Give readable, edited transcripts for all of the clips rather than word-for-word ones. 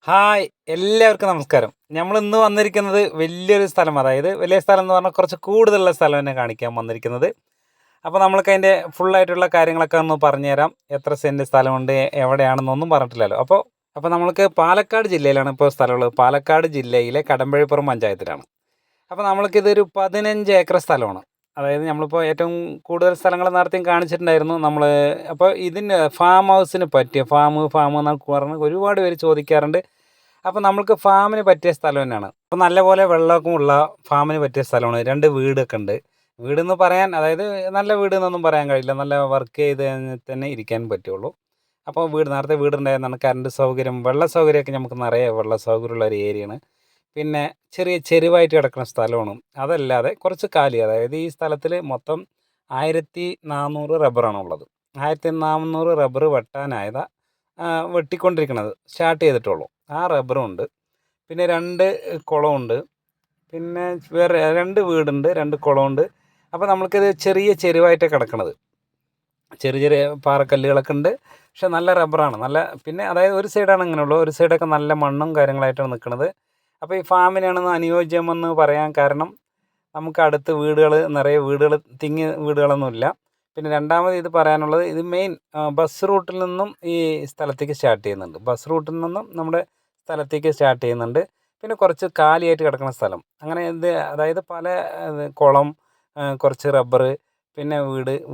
Hi എല്ലാവർക്കും നമസ്കാരം. നമ്മൾ ഇന്ന് വന്നിരിക്കുന്നത് വലിയൊരു സ്ഥലം, അതായത് വലിയ സ്ഥലം എന്ന് പറഞ്ഞാൽ കുറച്ച് കൂടുതലുള്ള സ്ഥലം തന്നെ കാണിക്കാൻ വന്നിരിക്കുന്നത്. അപ്പോൾ നമ്മൾക്ക് അതിൻ്റെ ഫുള്ളായിട്ടുള്ള കാര്യങ്ങളൊക്കെ ഒന്ന് പറഞ്ഞുതരാം. എത്ര സെൻറ്റ് സ്ഥലമുണ്ട്, എവിടെയാണെന്നൊന്നും പറഞ്ഞിട്ടില്ലല്ലോ. അപ്പോൾ നമ്മൾക്ക് പാലക്കാട് ജില്ലയിലാണ് ഇപ്പോൾ സ്ഥലമുള്ളത്. പാലക്കാട് ജില്ലയിലെ കടമ്പഴിപ്പുറം പഞ്ചായത്തിലാണ്. അപ്പോൾ നമ്മൾക്കിതൊരു 15 ഏക്കർ സ്ഥലമാണ്. അതായത് നമ്മളിപ്പോൾ ഏറ്റവും കൂടുതൽ സ്ഥലങ്ങൾ നേരത്തെയും കാണിച്ചിട്ടുണ്ടായിരുന്നു നമ്മൾ. അപ്പോൾ ഇതിന് ഫാം ഹൗസിന് പറ്റിയ ഫാം എന്നൊക്കെ പറഞ്ഞ് ഒരുപാട് പേര് ചോദിക്കാറുണ്ട്. അപ്പോൾ നമ്മൾക്ക് ഫാമിന് പറ്റിയ സ്ഥലം തന്നെയാണ്. അപ്പോൾ നല്ലപോലെ വെള്ളമൊക്കെ ഉള്ള ഫാമിന് പറ്റിയ സ്ഥലമാണ്. 2 വീടൊക്കെ ഉണ്ട്. വീടെന്ന് പറയാൻ, അതായത് നല്ല വീട് എന്നൊന്നും പറയാൻ കഴിയില്ല. നല്ല വർക്ക് ചെയ്ത് തന്നെ ഇരിക്കാൻ പറ്റുള്ളൂ. അപ്പോൾ നേരത്തെ വീടുണ്ടായിരുന്നാണ്. കറണ്ട് സൗകര്യം, വെള്ള സൗകര്യമൊക്കെ നമുക്ക് നിറയെ വെള്ള സൗകര്യമുള്ള ഒരു ഏരിയയാണ്. പിന്നെ ചെറിയ ചെരുവായിട്ട് കിടക്കുന്ന സ്ഥലമാണ്. അതല്ലാതെ കുറച്ച് കാലി, അതായത് ഈ സ്ഥലത്തിൽ മൊത്തം 1400 റബ്ബറാണുള്ളത്. 1400 റബ്ബർ വെട്ടാനായതാ വെട്ടിക്കൊണ്ടിരിക്കുന്നത്. സ്റ്റാർട്ട് ചെയ്തിട്ടുള്ളൂ. ആ റബ്ബറുണ്ട്. പിന്നെ 2 കുളമുണ്ട്. പിന്നെ വേറെ 2 വീടുണ്ട്, 2 കുളമുണ്ട്. അപ്പോൾ നമ്മൾക്കിത് ചെറിയ ചെരുവായിട്ടാണ് കിടക്കണത്. ചെറിയ ചെറിയ പാറക്കല്ലുകളൊക്കെ ഉണ്ട്. പക്ഷെ നല്ല റബ്ബറാണ്. പിന്നെ അതായത് ഒരു സൈഡാണ് ഇങ്ങനെയുള്ളൂ, ഒരു സൈഡൊക്കെ നല്ല മണ്ണും കാര്യങ്ങളായിട്ടാണ് നിൽക്കുന്നത്. അപ്പോൾ ഈ ഫാമിനാണെന്ന് അനുയോജ്യമെന്ന് പറയാൻ കാരണം, നമുക്ക് അടുത്ത് നിറയെ വീടുകൾ, തിങ്ങി വീടുകളൊന്നുമില്ല. പിന്നെ രണ്ടാമത് ഇത് പറയാനുള്ളത്, ഇത് മെയിൻ ബസ് റൂട്ടിൽ നിന്നും ഈ സ്ഥലത്തേക്ക് സ്റ്റാർട്ട് ചെയ്യുന്നുണ്ട്. ബസ് റൂട്ടിൽ നിന്നും നമ്മുടെ സ്ഥലത്തേക്ക് സ്റ്റാർട്ട് ചെയ്യുന്നുണ്ട്. പിന്നെ കുറച്ച് കാലിയായിട്ട് കിടക്കുന്ന സ്ഥലം, അങ്ങനെ അതായത് പല കുളം, കുറച്ച് റബ്ബർ, പിന്നെ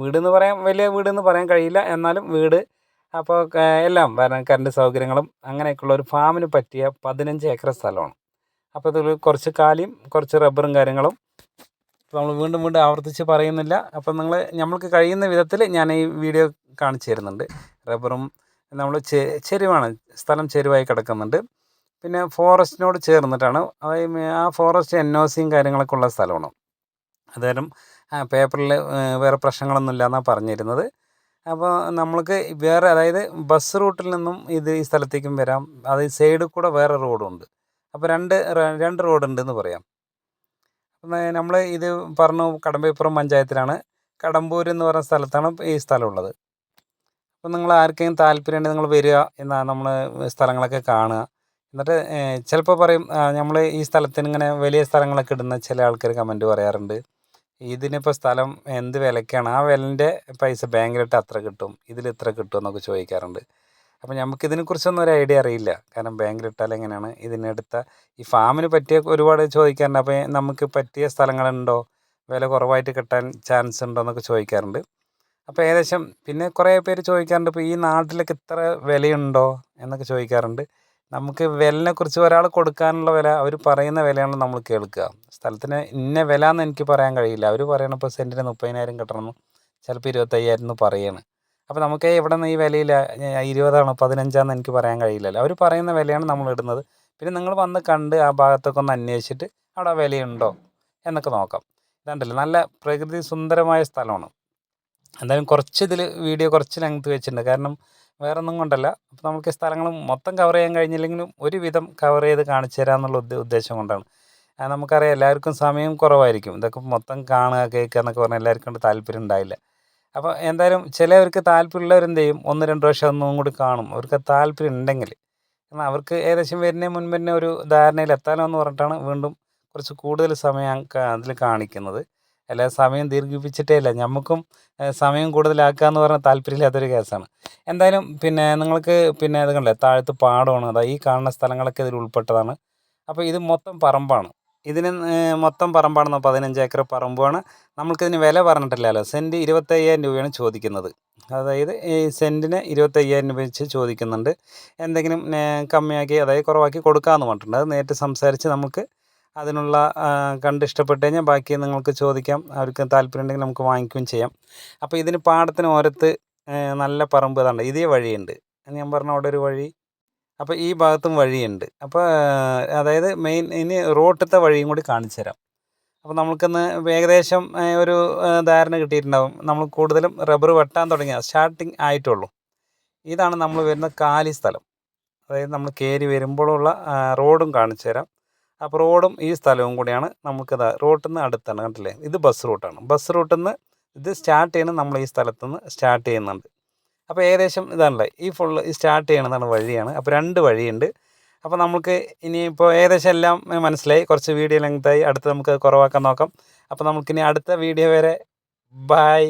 വീടെന്ന് പറയാൻ, വലിയ വീടെന്ന് പറയാൻ കഴിയില്ല, എന്നാലും വീട്. അപ്പോൾ എല്ലാം കറണ്ട് സൗകര്യങ്ങളും അങ്ങനെയൊക്കെയുള്ള ഒരു ഫാമിന് പറ്റിയ 15 ഏക്കർ സ്ഥലമാണ്. അപ്പോൾ ഇതിൽ കുറച്ച് കാലിയും കുറച്ച് റബ്ബറും കാര്യങ്ങളും നമ്മൾ വീണ്ടും വീണ്ടും ആവർത്തിച്ച് പറയുന്നില്ല. അപ്പം നമ്മൾക്ക് കഴിയുന്ന വിധത്തിൽ ഞാൻ ഈ വീഡിയോ കാണിച്ചു തരുന്നുണ്ട്. റബ്ബറും നമ്മൾ ചെരുവാണ്, സ്ഥലം ചെരുവായി കിടക്കുന്നുണ്ട്. പിന്നെ ഫോറസ്റ്റിനോട് ചേർന്നിട്ടാണ്, അതായത് ആ ഫോറസ്റ്റ് NOCയും കാര്യങ്ങളൊക്കെ ഉള്ള സ്ഥലമാണ്. അതായത് പേപ്പറിൽ വേറെ പ്രശ്നങ്ങളൊന്നും ഇല്ലയെന്നാണ് പറഞ്ഞിരുന്നത്. അപ്പോൾ നമ്മൾക്ക് വേറെ, അതായത് ബസ് റൂട്ടിൽ നിന്നും ഈ സ്ഥലത്തേക്കും വരാം. അത് സൈഡിൽ കൂടെ വേറെ റോഡുണ്ട്. അപ്പോൾ രണ്ട് റോഡുണ്ടെന്ന് പറയാം. നമ്മൾ ഇത് പറഞ്ഞു, കടമ്പഴിപ്പുറം പഞ്ചായത്തിലാണ്. കടമ്പൂർ എന്ന് പറയുന്ന സ്ഥലത്താണ് ഈ സ്ഥലമുള്ളത്. അപ്പോൾ നിങ്ങൾ ആർക്കെങ്കിലും താല്പര്യമുണ്ടെങ്കിൽ നിങ്ങൾ വരിക, എന്നാൽ നമ്മൾ സ്ഥലങ്ങളൊക്കെ കാണുക. എന്നിട്ട് ചിലപ്പോൾ പറയും, നമ്മൾ ഈ സ്ഥലത്തിന് ഇങ്ങനെ വലിയ സ്ഥലങ്ങളൊക്കെ ഇടുന്ന ചില ആൾക്കാർ കമൻറ്റ് പറയാറുണ്ട്, ഇതിനിപ്പോൾ സ്ഥലം എന്ത് വിലയ്ക്കാണ്, ആ വിലൻ്റെ പൈസ ബാങ്കിലിട്ട് അത്ര കിട്ടും, ഇതിൽ ഇത്ര കിട്ടും എന്നൊക്കെ ചോദിക്കാറുണ്ട്. അപ്പോൾ നമുക്കിതിനെക്കുറിച്ചൊന്നും ഒരു ഐഡിയ അറിയില്ല. കാരണം ബാങ്കിലിട്ടാൽ എങ്ങനെയാണ് ഈ ഫാമിന് പറ്റിയ ഒരുപാട് ചോദിക്കാറുണ്ട്. അപ്പോൾ നമുക്ക് പറ്റിയ സ്ഥലങ്ങളുണ്ടോ, വില കുറവായിട്ട് കിട്ടാൻ ചാൻസ് ഉണ്ടോ എന്നൊക്കെ ചോദിക്കാറുണ്ട്. അപ്പോൾ ഏകദേശം പിന്നെ കുറേ പേര് ചോദിക്കാറുണ്ട്, ഇപ്പോൾ ഈ നാട്ടിലൊക്കെ ഇത്ര വിലയുണ്ടോ എന്നൊക്കെ ചോദിക്കാറുണ്ട്. നമുക്ക് വിലനെക്കുറിച്ച് ഒരാൾ കൊടുക്കാനുള്ള വില, അവർ പറയുന്ന വിലയാണ് നമ്മൾ കേൾക്കുക. സ്ഥലത്തിന് ഇന്ന വില എന്ന് എനിക്ക് പറയാൻ കഴിയില്ല. അവർ പറയണം ഇപ്പോൾ സെൻറ്റിന് 30,000 കിട്ടണമെന്ന്, ചിലപ്പോൾ 25,000 എന്ന് പറയുകയാണ്. അപ്പോൾ നമുക്ക് ഇവിടെ നിന്ന് ഈ വിലയില്ല, 20 15 എനിക്ക് പറയാൻ കഴിയില്ലല്ലോ. അവർ പറയുന്ന വിലയാണ് നമ്മൾ ഇടുന്നത്. പിന്നെ നിങ്ങൾ വന്ന് കണ്ട് ആ ഭാഗത്തൊക്കെ ഒന്ന് അന്വേഷിച്ചിട്ട് അവിടെ വിലയുണ്ടോ എന്നൊക്കെ നോക്കാം. ഇതുണ്ടല്ലോ, നല്ല പ്രകൃതി സുന്ദരമായ സ്ഥലമാണ്. എന്തായാലും വീഡിയോ കുറച്ച് ലെങ്ത് വെച്ചിട്ടുണ്ട്. കാരണം വേറെ ഒന്നും കൊണ്ടല്ല, അപ്പോൾ നമുക്ക് സ്ഥലങ്ങൾ മൊത്തം കവർ ചെയ്യാൻ കഴിഞ്ഞില്ലെങ്കിലും ഒരുവിധം കവർ ചെയ്ത് കാണിച്ചു തരാമെന്നുള്ള ഉദ്ദേശം കൊണ്ടാണ്. നമുക്കറിയാം എല്ലാവർക്കും സമയം കുറവായിരിക്കും. ഇതൊക്കെ മൊത്തം കാണുക കേൾക്കുക എന്നൊക്കെ പറഞ്ഞാൽ എല്ലാവർക്കും കൊണ്ട് താല്പര്യം ഉണ്ടാവില്ല. അപ്പോൾ എന്തായാലും ചിലവർക്ക് താല്പര്യമുള്ളവരെന്ത് ചെയ്യും, 1-2 പ്രാവശ്യം ഒന്നും കൂടി കാണും, അവർക്ക് താല്പര്യം ഉണ്ടെങ്കിൽ. എന്നാൽ അവർക്ക് ഏകദേശം വരുന്നതിന് മുൻപ് തന്നെ ഒരു ധാരണയിൽ എത്താനോ എന്ന് പറഞ്ഞിട്ടാണ് വീണ്ടും കുറച്ച് കൂടുതൽ സമയം അതിൽ കാണിക്കുന്നത്. അല്ലാതെ സമയം ദീർഘിപ്പിച്ചിട്ടേ ഇല്ല. നമുക്കും സമയം കൂടുതലാക്കുക എന്ന് പറഞ്ഞാൽ താല്പര്യമില്ലാത്തൊരു കേസാണ്. എന്തായാലും പിന്നെ നിങ്ങൾക്ക് പിന്നെ അത് കണ്ടില്ലേ, താഴത്ത് പാടമാണ്. ഈ കാണുന്ന സ്ഥലങ്ങളൊക്കെ ഇതിൽ ഉൾപ്പെട്ടതാണ്. അപ്പോൾ ഇത് മൊത്തം പറമ്പാണ്. ഇതിന് മൊത്തം പറമ്പാണെന്നോ, 15 ഏക്കർ പറമ്പാണ്. നമ്മൾക്കിതിന് വില പറഞ്ഞിട്ടില്ലല്ലോ. സെൻറ്റ് 25,000 രൂപയാണ് ചോദിക്കുന്നത്. അതായത് ഈ സെൻറ്റിന് 25,000 രൂപ വെച്ച് ചോദിക്കുന്നുണ്ട്. എന്തെങ്കിലും കമ്മിയാക്കി, അതായത് കുറവാക്കി കൊടുക്കാമെന്ന് പറഞ്ഞിട്ടുണ്ട്. അത് നേരിട്ട് സംസാരിച്ച് നമുക്ക് അതിനുള്ള കണ്ട് ഇഷ്ടപ്പെട്ട് കഴിഞ്ഞാൽ ബാക്കി നിങ്ങൾക്ക് ചോദിക്കാം. അവർക്ക് താല്പര്യം ഉണ്ടെങ്കിൽ നമുക്ക് വാങ്ങിക്കുകയും ചെയ്യാം. അപ്പോൾ ഇതിന് പാടത്തിന് ഓരത്ത് നല്ല പറമ്പ് ഇതാണ്ട്, ഇതേ വഴിയുണ്ട്. ഞാൻ പറഞ്ഞ അവിടെ ഒരു വഴി, അപ്പോൾ ഈ ഭാഗത്തും വഴിയുണ്ട്. അപ്പോൾ അതായത് മെയിൻ ഇനി റോട്ടിലത്തെ വഴിയും കൂടി കാണിച്ചു തരാം. അപ്പോൾ നമുക്കിന്ന് ഏകദേശം ഒരു ധാരണ കിട്ടിയിട്ടുണ്ടാകും. നമ്മൾ കൂടുതലും റബ്ബർ വെട്ടാൻ തുടങ്ങിയ സ്റ്റാർട്ടിങ് ആയിട്ടുള്ളൂ. ഇതാണ് നമ്മൾ വരുന്ന കാലി സ്ഥലം. അതായത് നമ്മൾ കയറി വരുമ്പോഴുള്ള റോഡും കാണിച്ചു തരാം. അപ്പോൾ റോഡും ഈ സ്ഥലവും കൂടിയാണ് നമുക്കിത്. റോട്ടിൽ നിന്ന് അടുത്താണ്, കണ്ടില്ലേ, ഇത് ബസ് റൂട്ടാണ്. ബസ് റൂട്ടിൽ നിന്ന് ഇത് സ്റ്റാർട്ട് ചെയ്യുന്നത് നമ്മൾ ഈ സ്ഥലത്തു നിന്ന് സ്റ്റാർട്ട് ചെയ്യുന്നുണ്ട്. അപ്പോൾ ഏകദേശം ഇതാണല്ലേ, ഈ സ്റ്റാർട്ട് ചെയ്യണതാണ് വഴിയാണ്. അപ്പോൾ 2 വഴിയുണ്ട്. അപ്പോൾ നമുക്ക് ഇനിയിപ്പോൾ ഏകദേശം എല്ലാം മനസ്സിലായി. കുറച്ച് വീഡിയോ ലെങ്തായി. അടുത്ത് നമുക്ക് കുറവാക്കാൻ നോക്കാം. അപ്പോൾ നമുക്കിനി അടുത്ത വീഡിയോ വരെ ബായ്.